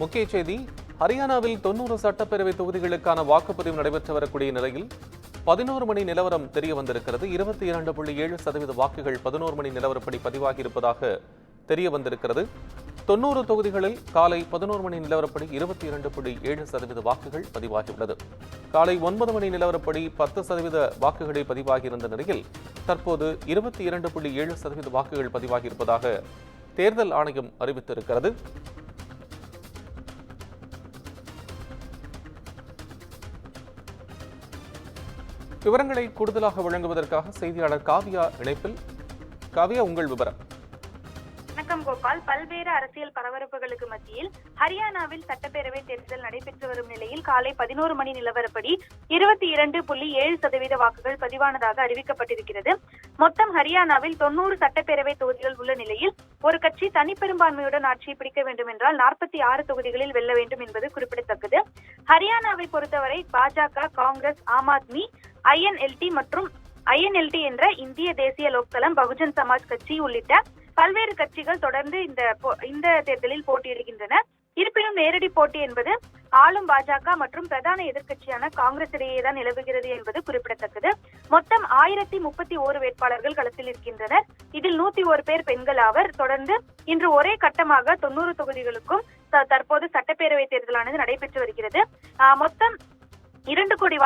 முக்கிய செய்தி. ஹரியானாவில் 90 சட்டப்பேரவை தொகுதிகளுக்கான வாக்குப்பதிவு நடைபெற்று வரக்கூடிய நிலையில் 11 மணி நிலவரம் தெரிய வந்திருக்கிறது. 22.7% வாக்குகள் 11 மணி நிலவரப்படி பதிவாகியிருப்பதாக தெரிய வந்திருக்கிறது. 90 தொகுதிகளில் காலை 11 மணி நிலவரப்படி 22.7% வாக்குகள் பதிவாகியுள்ளது. காலை 9 மணி நிலவரப்படி 10% வாக்குகளை பதிவாகியிருந்த நிலையில் தற்போது 22.7% வாக்குகள் பதிவாகியிருப்பதாக தேர்தல் ஆணையம் அறிவித்திருக்கிறது. விவரங்களை கூடுதலாக வழங்குவதற்காக செய்தியாளர் காவியா இணைப்பில். காவியா, உங்கள் விவரம். வணக்கம் கோபால். பல்வேறு அரசியல் பரபரப்புகளுக்கு மத்தியில் ஹரியானாவில் சட்டப்பேரவை தேர்தல் நடைபெற்று வரும் நிலையில் காலை 11 மணி நிலவரப்படி 22.7% வாக்குகள் பதிவானதாக அறிவிக்கப்பட்டிருக்கிறது. மொத்தம் ஹரியானாவில் 90 சட்டப்பேரவை தொகுதிகள் உள்ள நிலையில் ஒரு கட்சி தனிப்பெரும்பான்மையுடன் ஆட்சியை பிடிக்க வேண்டும் என்றால் 46 தொகுதிகளில் வெல்ல வேண்டும் என்பது குறிப்பிடத்தக்கது. ஹரியானாவை பொறுத்தவரை பாஜக, காங்கிரஸ், ஆம் ஆத்மி, INLT மற்றும் INLT என்ற இந்திய தேசிய லோக்தளம், பகுஜன் சமாஜ் கட்சி உள்ளிட்ட பல்வேறு கட்சிகள் தொடர்ந்து இந்த தேர்தலில் போட்டியிடுகின்றன. இருப்பினும் நேரடி போட்டி என்பது ஆளும் பாஜக மற்றும் பிரதான எதிர்க்கட்சியான காங்கிரஸ் இடையேதான் நிலவுகிறது என்பது குறிப்பிடத்தக்கது. மொத்தம் 1031 வேட்பாளர்கள் களத்தில் இருக்கின்றனர். இதில் 101 பேர் பெண்கள் ஆவர். தொடர்ந்து இன்று ஒரே கட்டமாக 90 தொகுதிகளுக்கும் தற்போது சட்டப்பேரவை தேர்தலானது நடைபெற்று வருகிறது. மொத்தம் 2 கோடி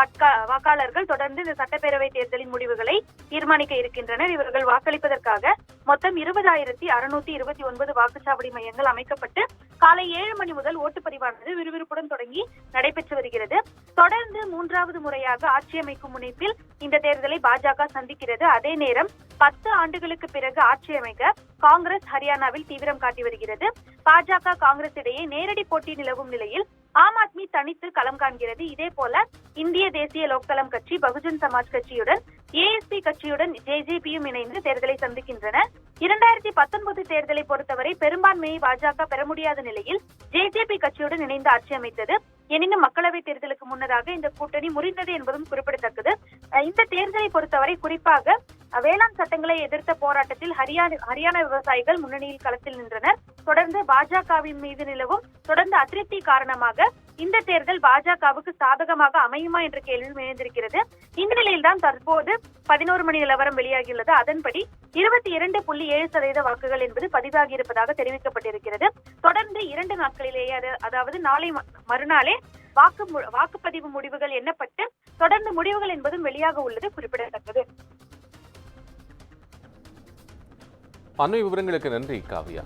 வாக்காளர்கள் தொடர்ந்து இந்த சட்டப்பேரவை தேர்தலின் முடிவுகளை தீர்மானிக்க இருக்கின்றனர். இவர்கள் வாக்களிப்பதற்காக மொத்தம் 20,629 வாக்குச்சாவடி மையங்கள் அமைக்கப்பட்டு காலை 7 மணி முதல் ஓட்டுப்பதிவானது விறுவிறுப்புடன் தொடங்கி நடைபெற்று வருகிறது. தொடர்ந்து 3வது முறையாக ஆட்சி அமைக்கும் முனைப்பில் இந்த தேர்தலை பாஜக சந்திக்கிறது. அதே நேரம் 10 ஆண்டுகளுக்கு பிறகு ஆட்சி அமைக்க காங்கிரஸ் ஹரியானாவில் தீவிரம் காட்டி வருகிறது. பாஜக, காங்கிரஸ் இடையே நேரடி போட்டி நிலவும் நிலையில் ஆம் ஆத்மி தனித்து களம் காண்கிறது. இதே போல இந்திய தேசிய லோக்தளம் கட்சி, பகுஜன் சமாஜ் கட்சியுடன் ASP கட்சியுடன் JJPயும் இணைந்து தேர்தலை சந்திக்கின்றன. 2019 தேர்தலை பொறுத்தவரை பெரும்பான்மையை பாஜக பெற முடியாத நிலையில் JJP கட்சியுடன் இணைந்து ஆட்சி அமைத்தது. எனினும் மக்களவை தேர்தலுக்கு முன்னதாக இந்த கூட்டணி முறிந்தது என்பதும் குறிப்பிடத்தக்கது. இந்த தேர்தலை பொறுத்தவரை குறிப்பாக வேளாண் சட்டங்களை எதிர்த்த போராட்டத்தில் ஹரியானா விவசாயிகள் முன்னணியில் களத்தில் நின்றனர். தொடர்ந்து பாஜகவின் மீது நிலவும் தொடர்ந்து அதிருப்தி காரணமாக இந்த தேர்தல் பாஜகவுக்கு சாதகமாக அமையுமா என்ற கேள்வியும் எழுந்திருக்கிறது. இந்த நிலையில்தான் தற்போது 11 மணி நிலவரம் வெளியாகியுள்ளது. அதன்படி 22.7% வாக்குகள் என்பது பதிவாகி இருப்பதாக தெரிவிக்கப்பட்டிருக்கிறது. தொடர்ந்து 2 நாட்களிலேயே, அதாவது நாளை மறுநாளே வாக்குப்பதிவு முடிவுகள் எண்ணப்பட்டு தொடர்ந்து முடிவுகள் என்பதும் வெளியாக உள்ளது குறிப்பிடத்தக்கது. அண்மை விவரங்களுக்கு நன்றி காவியா.